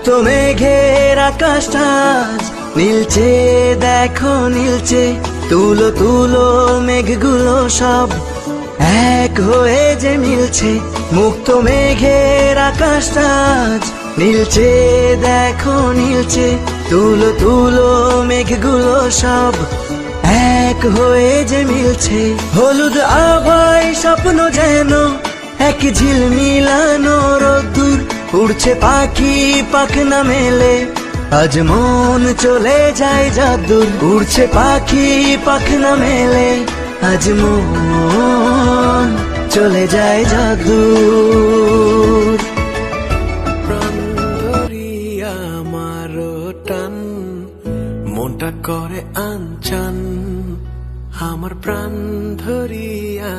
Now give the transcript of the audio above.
মুক্ত মেঘের আকাশটা আজ নীলচে, দেখো নীলচে। তুলো তুলো মেঘগুলো সব এক হয়ে যে মিলছে। মুক্ত মেঘের আকাশটা আজ নীলচে, দেখো নীলচে। তুলো তুলো মেঘগুলো সব এক হয়ে যে মিলছে। হলুদ আভায় স্বপ্ন যেন এক ঝিলমিলানো রোদ্দুর। উড়ছে পাখি পাখনা মেলে, আজ মন চলে যায় যদ্দূর। উড়ছে পাখি পাখনা মেলে, আজ মন চলে যায় যদ্দূর। প্রাণ ধরিয়া আমার টান, মনটা করে আনচান। আমার প্রাণ ধরিয়া